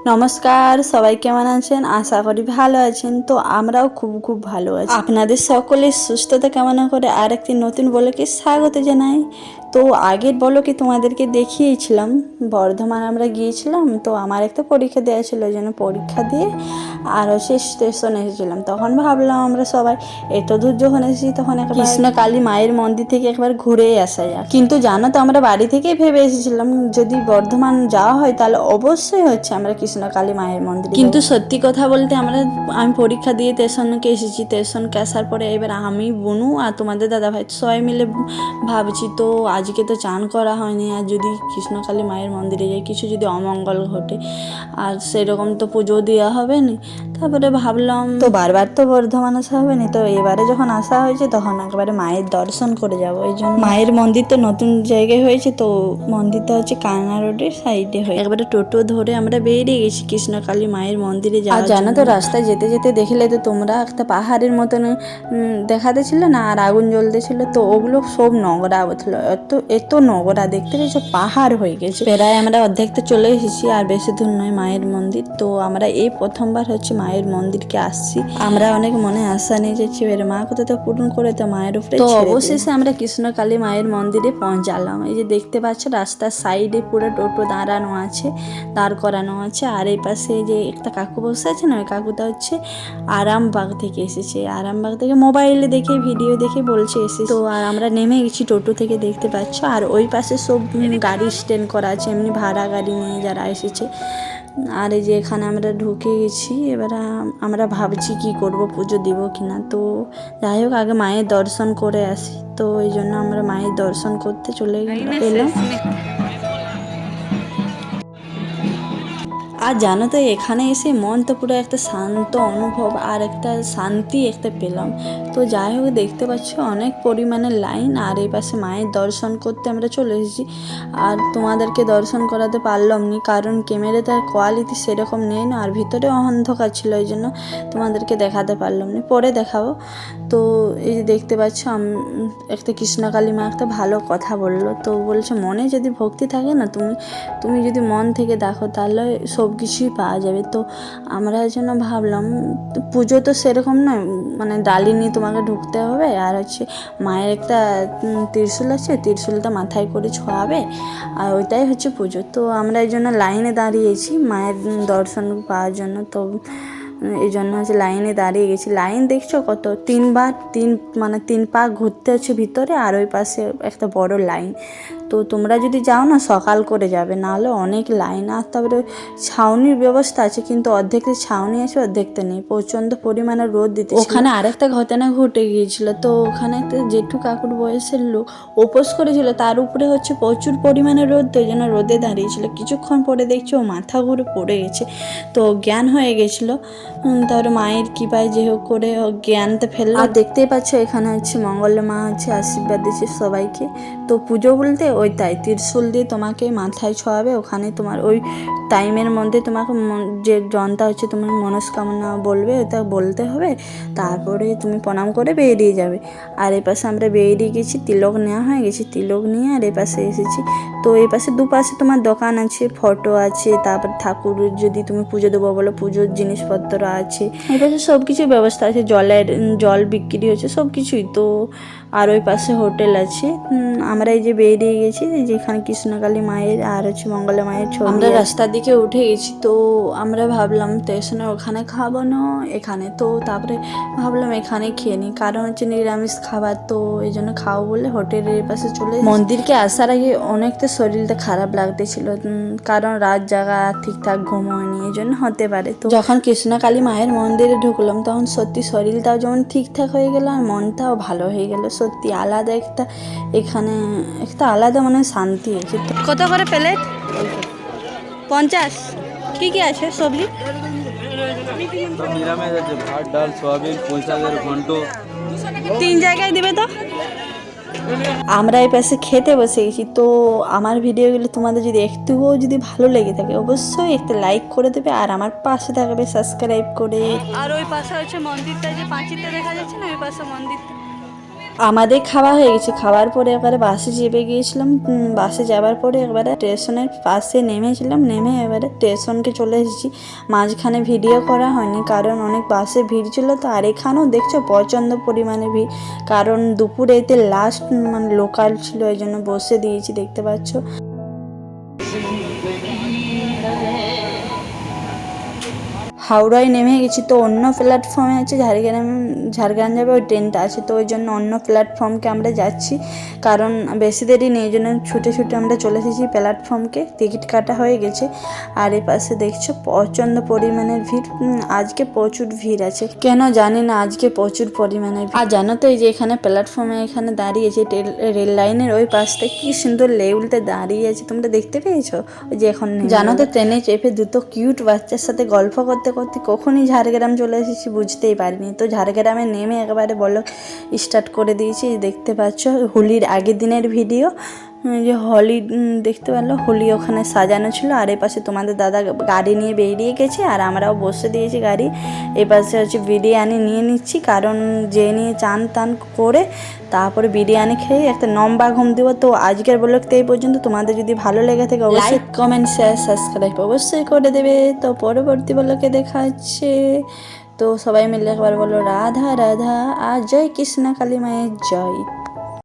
নমস্কার, সবাই কেমন আছেন? আশা করি ভালো আছেন। তো আমরাও খুব ভালো আছি। আপনাদের সকলের সুস্থতা কামনা করে আর একটি নতুন ব্লগে স্বাগত জানাই। তো আগের ব্লগে তোমাদেরকে দেখিয়েছিলাম বর্ধমান আমরা গিয়েছিলাম। তো আমার একটা পরীক্ষা দেওয়া ছিল, ওই জন্য পরীক্ষা দিয়ে আর হচ্ছে স্টেশনে এসেছিলাম। তখন ভাবলাম আমরা সবাই এত দূর যখন এসেছি তখন একবার কৃষ্ণকালী মায়ের মন্দির থেকে একবার ঘুরেই আসা যাক। কিন্তু জানো তো আমরা বাড়ি থেকেই ভেবে এসেছিলাম যদি বর্ধমান যাওয়া হয় তাহলে অবশ্যই হচ্ছে আমরা কৃষ্ণকালী মায়ের মন্দিরে। কিন্তু সত্যি কথা বলতে আমি পরীক্ষা দিয়ে স্টেশনকে এসেছি। স্টেশনকে আসার পরে এবার আমি বুনু আর তোমাদের দাদাভাই সবাই মিলে ভাবছি তো আজকে তো চান করা হয়নি, আর যদি কৃষ্ণকালী মায়ের মন্দিরে যাই কিছু যদি অমঙ্গল ঘটে আর সেরকম তো পুজো দেওয়া হবে না। তারপরে ভাবলাম তো বারবার তো বর্ধমান আসা হবে না, তো এবারে যখন আসা হয়েছে তখন একবারে মায়ের দর্শন করে যাবো। এই জন্য মায়ের মন্দির তো নতুন জায়গায় হয়েছে, তো মন্দিরটা হচ্ছে কালনা রোডের সাইডে হয়ে একবারে টোটো ধরে আমরা বেরিয়ে গেছি কৃষ্ণকালী মায়ের মন্দিরে যাওয়ার। আর জানো তো রাস্তায় যেতে যেতে দেখলে তো তোমরা একটা পাহাড়ের মতন দেখাতে ছিল না, আর আগুন জ্বলতেছিল, তো ওগুলো সব নোংরা ছিল। এত নোংরা দেখতে পেয়েছো, পাহাড় হয়ে গেছে। প্রায় আমরা অর্ধেক তো চলে এসেছি, আর বেশি দূর নয় মায়ের মন্দির। তো আমরা এই প্রথমবার হচ্ছে মায়ের মন্দিরকে আসছি। আমরা অনেক মনে আশা নিয়ে যাচ্ছি এবার মা কোথাও তো পূরণ করে তো মায়ের উপরে। তো অবশেষে আমরা কৃষ্ণকালী মায়ের মন্দিরে পৌঁছালাম। এই যে দেখতে পাচ্ছ রাস্তার সাইডে পুরো টোটো দাঁড়ানো আছে, দাঁড় করানো আছে। আর এই পাশে যে একটা কাকু বসে আছে না, ওই কাকুটা হচ্ছে আরামবাগ থেকে এসেছে। আরামবাগ থেকে মোবাইলে দেখে ভিডিও দেখে বলছে এসেছে। তো আর আমরা নেমে গেছি টোটো থেকে, দেখতে পাচ্ছ। আর ওই পাশে সব গাড়ি স্ট্যান্ড করা আছে, এমনি ভাড়া গাড়ি নিয়ে যারা এসেছে। আর এই যে এখানে আমরা ঢুকে গেছি। এবার আমরা ভাবছি কি করব, পুজো দিব কিনা। তো যাই হোক আগে মায়ের দর্শন করে আসি। তো এই জন্য আমরা মায়ের দর্শন করতে চলে এলাম। আর জানো তো এখানে এসে মন তো পুরো একটা শান্ত অনুভব আর একটা শান্তি একটা পেলাম। তো যাই হোক দেখতে পাচ্ছি অনেক পরিমাণে লাইন, আর এই পাশে মায়ের দর্শন করতে আমরা চলে এসেছি। আর তোমাদেরকে দর্শন করাতে পারলাম না, কারণ ক্যামেরাতে কোয়ালিটি সেরকম নেই না, আর ভিতরে অন্ধকার ছিল, ওই জন্য তোমাদেরকে দেখাতে পারলাম না, পরে দেখাবো। তো এই যে দেখতে পাচ্ছ একটা কৃষ্ণকালী মা একটা ভালো কথা বললো। তো বলছে মনে যদি ভক্তি থাকে না, তুমি যদি মন থেকে দেখো তাহলে সব কিছুই পাওয়া যাবে। তো আমরা এই জন্য ভাবলাম পুজো তো সেরকম নয়, মানে ডালি নিয়ে তোমাকে ঢুকতে হবে, আর হচ্ছে মায়ের একটা ত্রিশূল আছে, ত্রিশূলটা মাথায় করে ছোঁয়াবে, আর ওইটাই হচ্ছে পুজো। তো আমরা এই জন্য লাইনে দাঁড়িয়েছি মায়ের দর্শন পাওয়ার জন্য। তো এই জন্য হচ্ছে লাইনে দাঁড়িয়ে গেছি। লাইন দেখছো কত, তিন পা ঘুরতে হচ্ছে ভিতরে, আর ওই পাশে একটা বড় লাইন। তো তোমরা যদি যাও না সকাল করে যাবে, নাহলে অনেক লাইন। আর তারপরে ছাউনির ব্যবস্থা আছে, কিন্তু অর্ধেকটা ছাউনি আছে অর্ধেকটা নেই, প্রচণ্ড পরিমাণে রোদ দিতে। ওখানে আরেকটা ঘটনা ঘটে গিয়েছিল। তো ওখানে একটা জেঠু কাকুর বয়সের লোক উপোস করেছিল, তার উপরে হচ্ছে প্রচুর পরিমাণে রোদ, তো ওই জন্য রোদে দাঁড়িয়েছিল। কিছুক্ষণ পরে দেখছি ও মাথা ঘুরে পড়ে গেছে, তো জ্ঞান হয়ে গেছিলো। তারপরে মায়ের কৃপায় যে হোক করে জ্ঞানতে ফেললো। আর দেখতেই পাচ্ছ এখানে হচ্ছে মঙ্গলা মা হচ্ছে আশীর্বাদ দিচ্ছে সবাইকে। তো পুজো বলতে ওইটাই, ত্রিশূল দিয়ে তোমাকে মাথায় ছোঁয়াবে। ওখানে তোমার ওই টাইমের মধ্যে তোমাকে যে জনটা হচ্ছে তোমার মনস্কামনা বলবে, ওটা বলতে হবে, তারপরে তুমি প্রণাম করে বেরিয়ে যাবে। আর এই পাশে আমরা বেরিয়ে গেছি, তিলক নেওয়া হয়ে গেছি, তিলক নিয়ে আর এই পাশে এসেছি। তো এই পাশে দুপাশে তোমার দোকান আছে, ফটো আছে, তারপর ঠাকুর যদি তুমি পুজো দেবো বলো পুজোর জিনিসপত্র আছে। এই পাশে সব কিছুর ব্যবস্থা আছে, জল বিক্রি হচ্ছে সব কিছুই। তো আর ওই পাশে হোটেল আছে। আমরা এই যে বেরিয়ে গেছি, যেখানে কৃষ্ণকালী মায়ের আর হচ্ছে মঙ্গলা মায়ের ছবি। আমরা রাস্তার দিকে উঠে গেছি। তো আমরা ভাবলাম স্টেশনে ওখানে খাবো না এখানে, তো তারপরে ভাবলাম এখানে খেয়ে নিই, কারণ হচ্ছে নিরামিষ খাবার, তো এই জন্য খাও বলে হোটেলের পাশে চলে। মন্দিরকে আসার আগে অনেকটা শরীরটা খারাপ লাগতেছিল, কারণ রাত জাগা ঠিকঠাক ঘুম হয়নি, এই জন্য হতে পারে। তো যখন কৃষ্ণকালী মায়ের মন্দিরে ঢুকলাম তখন সত্যি শরীরটাও যেমন ঠিকঠাক হয়ে গেল আর মনটাও ভালো হয়ে গেল। সত্যি আলাদা একটা, এখানে একটা আলাদা মানে শান্তি আছে। কত করে প্লেট? 50। কি কি আছে সবজি? নিরামিষ আছে, ভাত ডাল সয়াবিন, পয়সাদের ঘন্ট। 3 জায়গায় দিবে তো। আমরা এই পাশে খেতে বসে গেছি। তো আমার ভিডিওগুলো তোমাদের যদি একটুও যদি ভালো লেগে থাকে অবশ্যই একটা লাইক করে দেবে, আর আমার পাশে থাকবে সাবস্ক্রাইব করে। আর ওই পাশে হচ্ছে মন্দিরটা, যে পাঁচিলটা দেখা যাচ্ছে না, ওই পাশে মন্দিরটা। আমাদের খাওয়া হয়ে গেছে, খাওয়ার পরে এবারে বাসে চেপে গিয়েছিলাম। বাসে যাওয়ার পরে একবারে স্টেশনের পাশে নেমেছিলাম, নেমে এবারে স্টেশনকে চলে এসেছি। মাঝখানে ভিডিও করা হয়নি কারণ অনেক বাসে ভিড় ছিল। তো আর এখানেও দেখছো প্রচণ্ড পরিমাণে ভিড়, কারণ দুপুরে এতে লাস্ট মানে লোকাল ছিল, এই জন্য বসে দিয়েছি, দেখতে পাচ্ছ। হাওড়ায় নেমে গেছি, তো অন্য প্ল্যাটফর্মে আছে ঝাড়গ্রাম যাবে ওই ট্রেনটা আছে, তো ওই জন্য অন্য প্ল্যাটফর্মকে আমরা যাচ্ছি। কারণ বেশি দেরি নেই, এই জন্য ছুটে ছুটে আমরা চলে এসেছি প্ল্যাটফর্মকে। টিকিট কাটা হয়ে গেছে। আর এই পাশে দেখছো প্রচণ্ড পরিমাণের ভিড়। আজকে প্রচুর ভিড় আছে, কেন জানি না, আজকে প্রচুর পরিমাণের ভিড়। আর জানো তো এই যে এখানে প্ল্যাটফর্মে এখানে দাঁড়িয়েছে রেল লাইনের ওই পাশটা কি সুন্দর লেউলতে দাঁড়িয়ে আছে, তোমরা দেখতে পেয়েছো? ওই যে এখন জানো তো ট্রেনে চেপে দুটো কিউট বাচ্চার সাথে গল্প করতে করতে কখনই ঝাড়গ্রাম চলে এসেছি বুঝতেই পারিনি। তো ঝাড়গ্রামে নেমে একেবারে বলো স্টার্ট করে দিয়েছি। দেখতে পাচ্ছ হোলির আগের দিনের ভিডিও, যে হোলি দেখতে পেলো, হোলি ওখানে সাজানো ছিল। আর এই পাশে তোমাদের দাদা গাড়ি নিয়ে বেরিয়ে গেছে আর আমরাও বসে দিয়েছি গাড়ি। এই পাশে হচ্ছে বিরিয়ানি নিয়ে নিচ্ছি, কারণ যে নিয়ে চান টান করে তারপরে বিরিয়ানি খেয়ে একটা লম্বা ঘুম দিব। তো আজকের ব্লগটা এই পর্যন্ত। তোমাদের যদি ভালো লেগে থাকে অবশ্যই লাইক কমেন্ট শেয়ার সাবস্ক্রাইব অবশ্যই করে দেবে। তো পরবর্তী ব্লগে দেখা হচ্ছে। তো সবাই মিলে একবার বলো রাধা রাধা আর জয় কৃষ্ণ কালী মায়ের জয়।